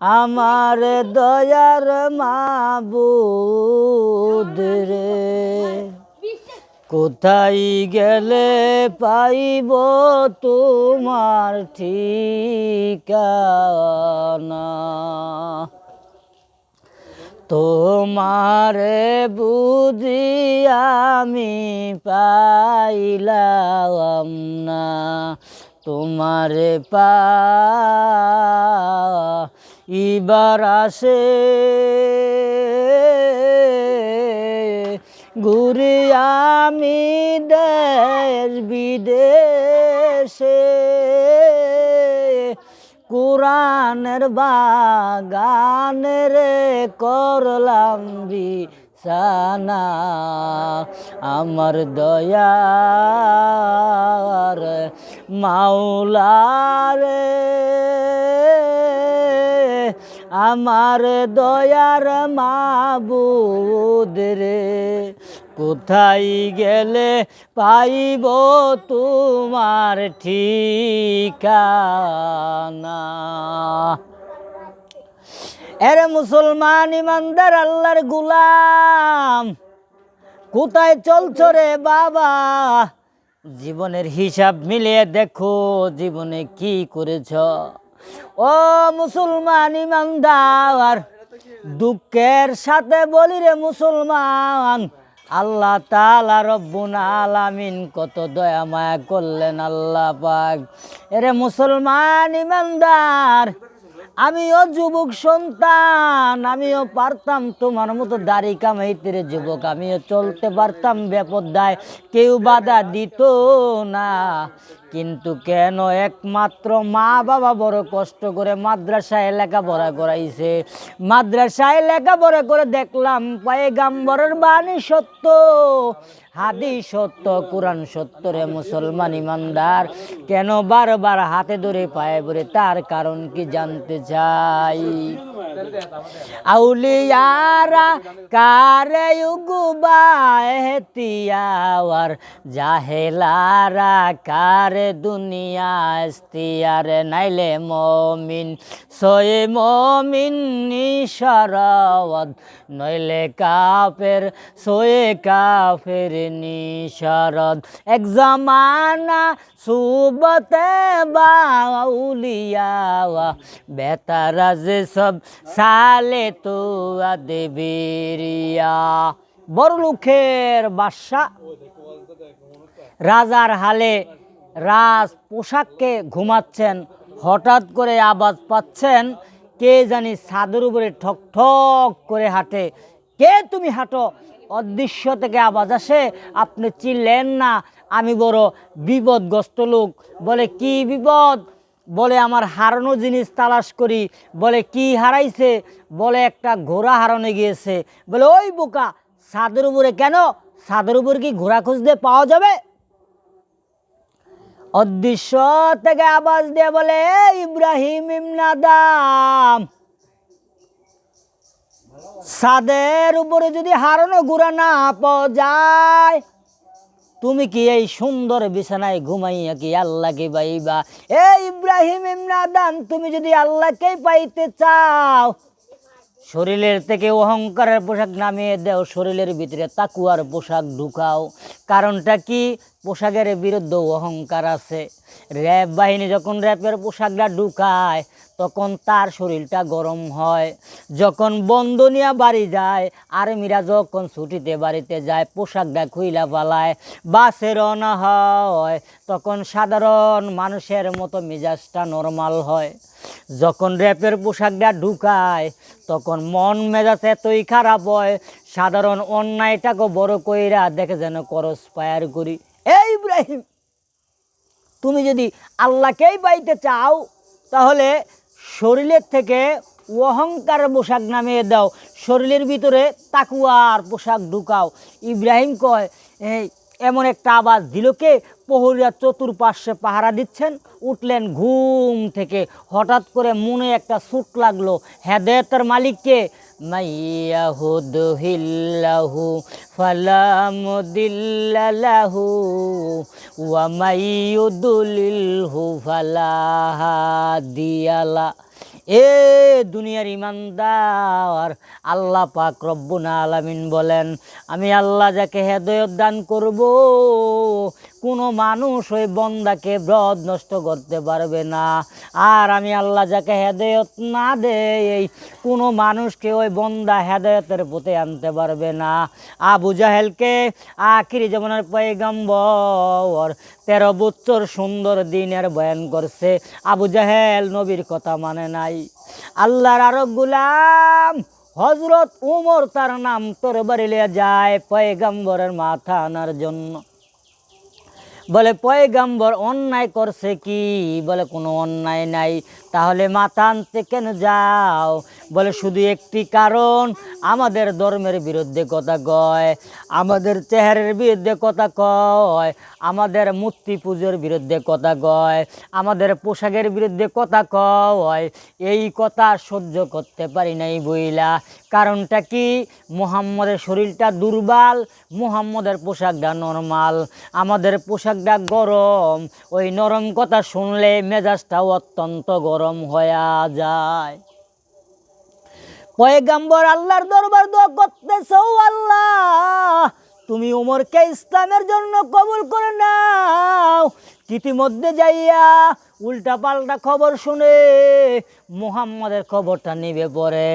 আমার দয়ার মাবুদ রে, কোথায় গেলে পাইব তোমার ঠিকানা। তোমারে বুঝি আমি পাইলাম না, তোমারে পাইবার আসে ঘুরি আমি দেশ বিদেশে, কোরআনের বাগানের করলাম বিছানা। আমার দয়ার মাওলারে, আমার দয়ার মাবুদ রে, কোথায় গেলে পাইব তোমার ঠিকানা। এরে মুসলমান ইমানদার আল্লাহর গোলাম, কোথায় চলছ রে বাবা? জীবনের হিসাব মিলিয়ে দেখো জীবনে কি করেছ। ও মুসলমান ইমানদার, দুঃখের সাথে বলি রে মুসলমান, আল্লাহ তাআলা রব্বুল আলামিন কত দয়া মায়া করলেন আল্লাহ পাক। এরে মুসলমান ইমানদার, আমিও যুবক সন্তান, আমিও পারতাম তোমার মতো দাড়ি কামাইতে রে যুবক, আমিও চলতে পারতাম বেপরদায়, কেউ বাধা দিত না। কিন্তু কেন একমাত্র মা বাবা বড় কষ্ট করে মাদ্রাসায় লেখাপড়া করাইছে, মাদ্রাসায় লেখাপড়া করে দেখলাম পয়গাম্বরের বাণী সত্য, হাদিস সত্য, কোরআন সত্য রে মুসলমান ইমানদার। কেন বারবার হাতে ধরে পায়ে ধরে, তার কারণ কি জানতে চাই। আউলিয়ারা কারে উগুবায়তিয়ার, জাহেলারা কারে দুনিয়া ইস্তিয়ার, নাইলে মমিন সয়ে মমিন নিশারাওয়াত, নইলে কাফের সয়ে কাফের নিশারদ। এক জামানা সুবতে বাউলিয়া, বেতারা যে সব সালে তো দেবেরিয়া। বড় লোকের বাদশা রাজার হালে রাজ পোশাককে ঘুমাচ্ছেন, হঠাৎ করে আওয়াজ পাচ্ছেন কে জানি ছাদের উপরে ঠক ঠক করে হাঁটে। কে তুমি হাঁটো? অদৃশ্য থেকে আওয়াজ আসে, আপনি চিনলেন না, আমি বড় বিপদগ্রস্ত লোক। বলে কি বিপদ? বলে আমার হারানো জিনিস তালাশ করি। বলে কি হারাইছে? বলে একটা ঘোড়া হারানো গিয়েছে। বলে ওই বোকা, ছাদের উপরে কেন? ছাদের উপরে কি ঘোড়া খুঁজতে পাওয়া যাবে? অদৃশ্য থেকে আওয়াজ দিয়ে বলে ইব্রাহিম ইবনে আদম, ছাদের উপরে যদি হারানো ঘোড়া না পাওয়া যায়, তুমি কি এই সুন্দর বিছানায় ঘুমাইয়া কি আল্লাহকে পাইবা? এই ইব্রাহিম ইবনে আদম, তুমি যদি আল্লাহকে পাইতে চাও, শরীরের থেকে অহংকারের পোশাক নামিয়ে দাও, শরীরের ভিতরে তাকুয়ার পোশাক ঢুকাও। কারণটা কি? পোশাকের বিরুদ্ধে অহংকার আছে। র্যাব বাহিনী যখন র্যাবের পোশাকটা ঢুকায়, তখন তার শরীরটা গরম হয়। যখন বন্ধ নিয়ে বাড়ি যায়, আর্মিরা যখন ছুটিতে বাড়িতে যায়, পোশাকটা খুইলা পালায়, বাসে রওনা হয়, তখন সাধারণ মানুষের মতো মেজাজটা নরমাল হয়। যখন র্যাপের পোশাকটা ঢুকায়, তখন মন মেজাজ এতই খারাপ হয়, সাধারণ অন্যায়টাকে বড় কইরা দেখে যেন করসপায়ার করি। এই ইব্রাহিম, তুমি যদি আল্লাহকেই পাইতে চাও, তাহলে শরীরের থেকে অহংকার পোশাক নামিয়ে দাও, শরীরের ভিতরে তাকুয়ার পোশাক ঢুকাও। ইব্রাহিম কয়, এই এমন একটা আওয়াজ দিল কে? প্রহরীরা চতুর্পার্শ্বে পাহারা দিচ্ছেন। উঠলেন ঘুম থেকে, হঠাৎ করে মনে একটা ছুট লাগলো, হেদায়েতের মালিককে। মাইয়াহুদহিল্লাহু ফালা মুদিল্লা লাহু ওয়া মাইয়ুদলিলহু ফালা হাদিয়া লা। এ দুনিয়ার ইমানদার, আল্লাহ পাক রব্বুল আলামিন বলেন, আমি আল্লাহ যাকে হেদায়েত দান করব কোনো মানুষ ওই বন্দাকে ব্রত নষ্ট করতে পারবে না। আর আমি আল্লাহ যাকে হেদায়েত না দেই কোনো মানুষকে ওই বন্দা হেদায়েতের পথে আনতে পারবে না। আবু জাহেলকে আখিরি জামানার পয়গম্বর 13 বছর সুন্দর দিনের বয়ান করছে, আবু জাহেল নবীর কথা মানে নাই। আল্লাহর আরো গোলাম হযরত উমর তার নাম তরবারি লিয়ে যায় পয়গম্বরের মাথা আনার জন্য। বলে পয়গম্বর অন্যায় করছে কি? বলে কোনো অন্যায় নাই। তাহলে মাথা আনতে কেন যাও? বলে শুধু একটি কারণ, আমাদের ধর্মের বিরুদ্ধে কথা কয়, আমাদের চেহারের বিরুদ্ধে কথা কয়, আমাদের মূর্তি পুজোর বিরুদ্ধে কথা কয়, আমাদের পোশাকের বিরুদ্ধে কথা কয়। এই কথা সহ্য করতে পারি নাই বইলা। কারণটা কি? মুহাম্মদের শরীরটা দুর্বল, মুহাম্মদের পোশাকটা নরমাল, আমাদের পোশাকটা গরম। ওই নরম কথা শুনলে মেজাজটাও অত্যন্ত গরম হয়ে যায়। পয়গম্বর আল্লাহর দরবার দোয়া করতেছো, আল্লাহ তুমি উমরকে ইসলামের জন্য কবুল করে নাও। ইতিমধ্যে যাইয়া উল্টা পাল্টা খবর শুনে মুহাম্মদের খবরটা নিবে পরে।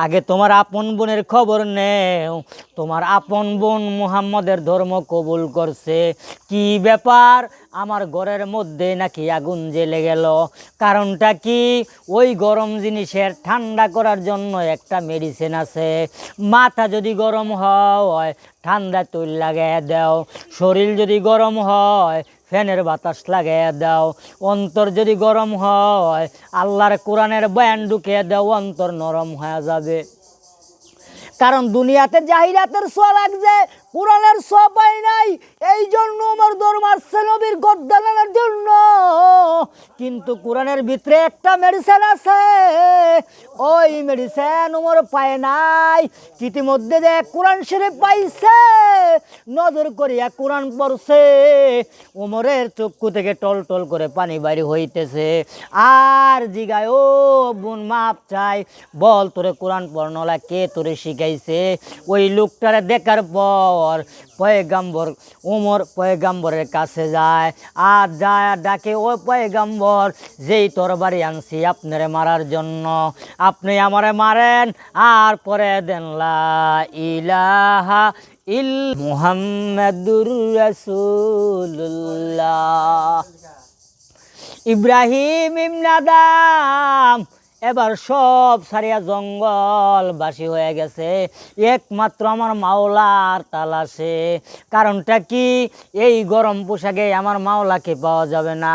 আগে তোমার আপন বোনের খবর নেও, তোমার আপন বোন মুহাম্মদের ধর্ম কবুল করছে। কি ব্যাপার? আমার ঘরের মধ্যে নাকি আগুন জ্বলে গেল। কারণটা কি? ওই গরম জিনিসের ঠান্ডা করার জন্য একটা মেডিসিন আছে। মাথা যদি গরম হয় ঠান্ডা তৈল লাগাই দাও, শরীর যদি গরম হয় ফ্যানের বাতাস লাগাই দাও, অন্তর যদি গরম হয় আল্লাহর কোরআনের বয়ান ঢুকিয়ে দাও, অন্তর নরম হয়ে যাবে। কারণ দুনিয়াতে জাহিরাতের ছোঁয়া লাগছে, কোরআনের ছোঁয়া পাই নাই। এই জন্য আমার দৌড় মারছে নবীর গদ্দানের জন্য। কিন্তু কোরআনের ভিতরে একটা মেডিসিন আছে, ওই মেডিসিন ওমর পায় নাই। ইতিমধ্যে যে কোরআন শরীফ পাইছে, নজর করিয়া কোরআন পড়ছে, ওমরের চক্ষু থেকে টল টল করে পানি বাইরে হইতেছে। আর জিগায়, ও বোন মাপ চাই, বল তোরে কোরআন পড়নলা কে তোরে শিখাইছে? ওই লোকটারে দেখার পর পয়গম্বর ওমর পয়গম্বরের কাছে যায়, আর যায় ডাকে, ও পয়গম্বর, যেই তরবারি আনছি আপনারে মারার জন্য, আপনি আমারে মারেন আর পরে দেন লা ইলাহা ইল মুহাম্মাদুর রাসূলুল্লাহ। ইব্রাহিম ইবনে আদম এবার সব সারিয়া জঙ্গল বাসী হয়ে গেছে, একমাত্র আমার মাওলার তালাশে। কারণটা কি? এই গরম পোশাকে আমার মাওলাকে পাওয়া যাবে না।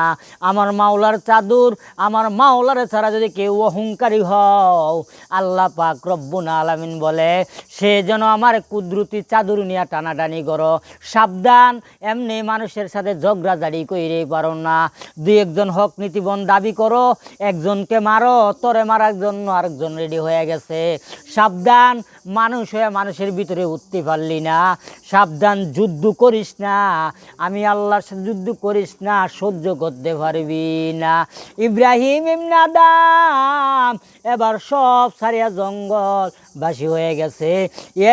আমার মাওলার চাদর, আমার মাওলার ছাড়া যদি কেউ অহংকারী হও, আল্লাহ পাক রব্বুল আলামিন বলে সে যেন আমার কুদরতি চাদর নিয়ে টানাটানি করো। সাবধান, এমনি মানুষের সাথে ঝগড়াঝাড়ি কইরেই পারো না। দুই একজন হক নীতিবন দাবি করো, একজনকে মারো, তোরে মারার জন্য আরেকজন রেডি হয়ে গেছে। সাবধান, মানুষ হয়ে মানুষের ভিতরে উঠতে পারলি না। সাবধান, যুদ্ধ করিস না, আমি আল্লাহর সাথে যুদ্ধ করিস না, সহ্য করতে পারবি না। ইব্রাহিম ইবনে আদম এবার সব সারিয়া জঙ্গল বাসী হয়ে গেছে,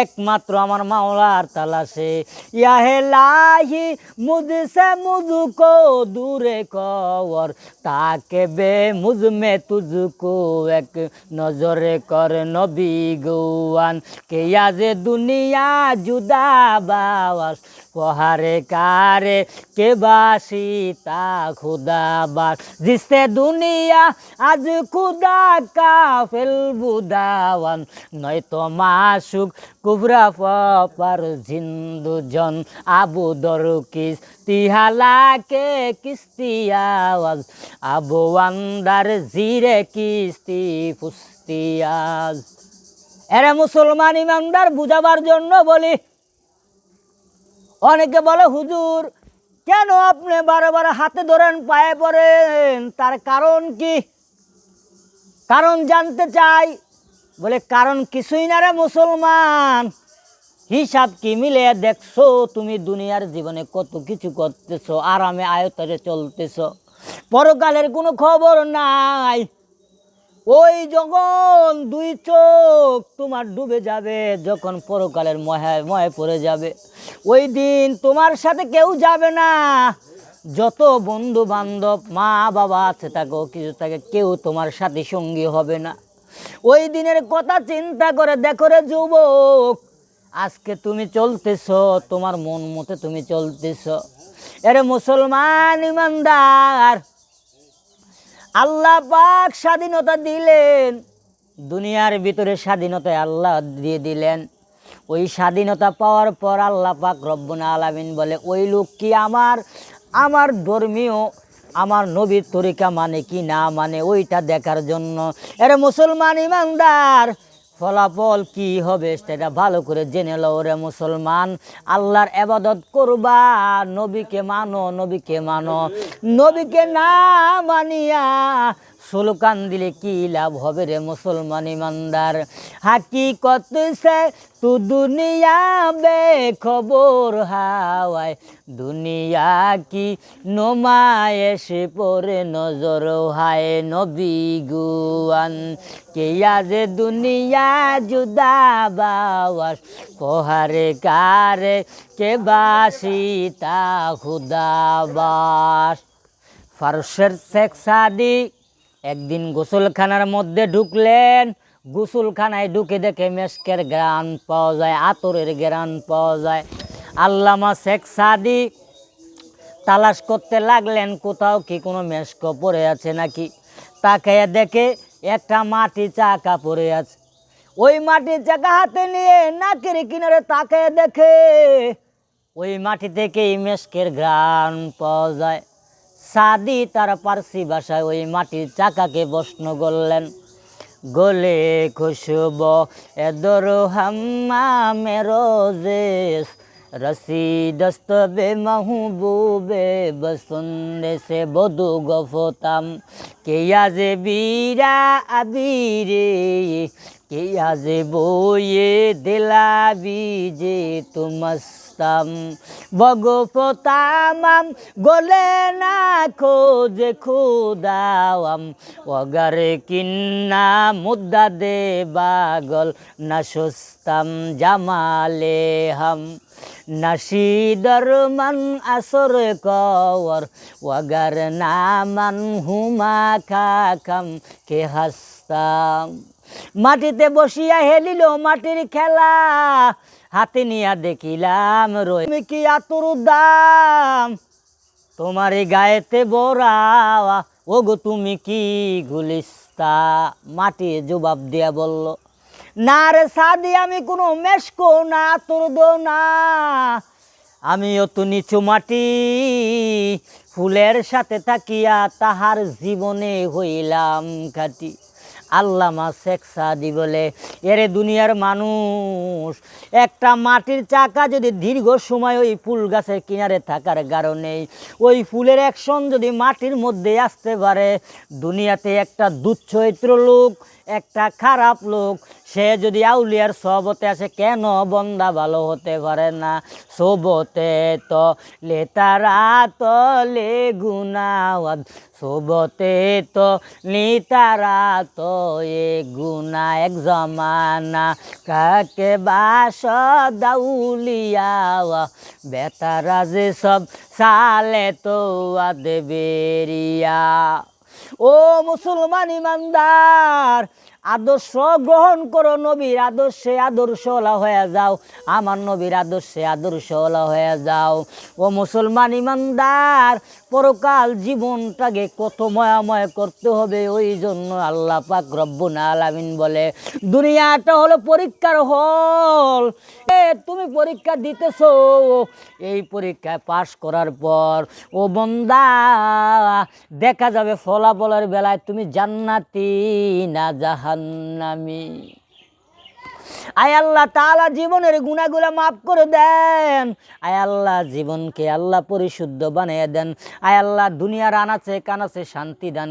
একমাত্র আমার মাওলার তালাশে। ইয়াহে লাহি মুঝসে মুঝকো দূরে কর, তাকে বে মুঝ মে তুঝকো এক নজরে কর নবী গুয়ান, কে আজে দুনিয়া জুদা বাওয়াস পহারে কারে কে বাসি তা খুদা বাস, জিসে দুনিয়া আজ খুদা কা ফেল বুদাওয়ান, নয়তো মাসুক কুবরা পার জিন্দু জন আবু দরকিস তিহালাকে কিস্তি আওয়াজ, আবু আন্দার জিরে কিস্তি ফুস্তিয়াজ। এরা মুসলমান ইমানদার বুঝাবার জন্য বলি। অনেকে বলে, হুজুর কেন আপনি বারে বারে হাতে ধরেন, পায়ে পড়েন, তার কারণ কি? কারণ জানতে চাই। বলে কারণ কিছুই না রে মুসলমান, হিসাব কি মিলে দেখছো? তুমি দুনিয়ার জীবনে কত কিছু করতেছো, আরামে আয়তরে চলতেছো, পরকালের কোনো খবর নাই। ওই যখন দুই চোখ তোমার ডুবে যাবে, যখন পরকালের মহে পড়ে যাবে, ওই দিন তোমার সাথে কেউ যাবে না। যত বন্ধু বান্ধব মা বাবা আছে থাকো কিছু থাকে, কেউ তোমার সাথে সঙ্গী হবে না। ওই দিনের কথা চিন্তা করে দেখো রে যুবক, আজকে তুমি চলতেছ তোমার মন মতে তুমি চলতেছ। এরে মুসলমান ইমানদার, আল্লাহ পাক স্বাধীনতা দিলেন, দুনিয়ার ভিতরে স্বাধীনতা আল্লাহ দিয়ে দিলেন। ওই স্বাধীনতা পাওয়ার পর আল্লাহ পাক রব্বুল আলামিন বলে, ওই লোক কি আমার ধর্মীয় আমার নবীর তরিকা মানে কি না মানে, ওইটা দেখার জন্য। এরে মুসলমান ইমানদার, ফলাফল কি হবে সেটা ভালো করে জেনে লও রে মুসলমান। আল্লাহর ইবাদত করবা, নবীকে মানো, নবীকে মানো। নবীকে না মানিয়া স্লোগান দিলে কি লাভ হবে রে মুসলমান ইমানদার। হাকিকত সে তু দুনিয়া বে খবর হাওয়ায়, দুনিয়া কি নোমায়েশ পরে নজর হায় নবী গুয়ান। কে আজে দুনিয়া জুদা বাওয়াস, পোহারে কারে কে বাসি তা খুদাবাস। ফারসের শেখ সাদি একদিন গোসলখানার মধ্যে ঢুকলেন। গোসলখানায় ঢুকে দেখে মেশকের গ্রান পাওয়া যায়, আতরের গ্রান পাওয়া যায়। আল্লামা শেখ সাদি তালাশ করতে লাগলেন কোথাও কি কোনো মেশক পড়ে আছে নাকি। তাকাইয়া দেখে একটা মাটির চাকা পড়ে আছে। ওই মাটির চাকা হাতে নিয়ে নাকের কিনারে তাকাইয়া দেখে ওই মাটি থেকে মেশকের ঘ্রাণ পাওয়া যায়। সাদি তার পার্সি ভাষায় ওই মাটির চাকাকে প্রশ্ন করলেন, গলে খুশব এদর হাম্মা মেরোজেস রসি দস্তবে মাহবুবে বসুন্দে সে বধু গফতাম, কে আজে বীরা আবিরে, কে আজে বইয়ে দিলাবি যে তুমস্তাম বগফতামাম গলে না খোঁজে খুদাওয়াম, ওগারে কিন্না মুদ্দা দে বাগল না সুস্তাম জামালে হাম, নাশিদর মান আসর কওয়ার ওয়াগার নামান হুমা খাকাম কে হাসতাম। মাটিতে বসিয়া হেলিল মাটির খেলা, হাতে নিয়া দেখিলাম রই কি আতুর দাম, তোমার গায়েতে বড়া ও গো তুমি কি গুলিস্তা। মাটি জবাব দিয়া বলল, না রে সাদি, আমি কোনো মেশকো না আতুর দো না, আমিও তো নিচু মাটি, ফুলের সাথে থাকিয়া তাহার জীবনে হইলাম খাটি। আল্লামা শেখ সাদি বলে, এরে দুনিয়ার মানুষ, একটা মাটির চাকা যদি দীর্ঘ সময় ওই ফুল গাছের কিনারে থাকার কারণে ওই ফুলের অ্যাকশন যদি মাটির মধ্যে আসতে পারে, দুনিয়াতে একটা দুচ্চরিত্র লোক, একটা খারাপ লোক, সে যদি আউলিয়ার সহবতে আসে, কেন বন্দা ভালো হতে পারে না? সোবতে তো লে তারা তো লে গুনাওয়াদ, সোবতে তো লি তারা তো এ গুনা, এক জমানা কাকে বাস দাউলিয়া বেতারা যে সব সালে তো দেবেরিয়া। ও মুসলমান ইমানদার, আদর্শ গ্রহণ করো, নবীর আদর্শে আদর্শওয়ালা হয়ে যাও, আমার নবীর আদর্শে আদর্শওয়ালা হয়ে যাও। ও মুসলমান ইমানদার, পরকাল জীবনটাকে কত ময়াময় করতে হবে। ওই জন্য আল্লাহ পাক রব্বুল আলামিন বলে, দুনিয়াটা হলো পরীক্ষার হল। তুমি পরীক্ষা দিতেছো, এই পরীক্ষায় পাশ করার পর ও বন্দা দেখা যাবে ফলাফলের বেলায় তুমি জান্নাতি না জাহান্নামী। আয় আল্লাহ তাআলা জীবনের গুনাহগুলো মাফ করে দেন। আয় আল্লাহ জীবনকে আল্লাহ পরিশুদ্ধ বানিয়ে দেন। আয় আল্লাহ দুনিয়ার আনাচে কানাচে শান্তি দান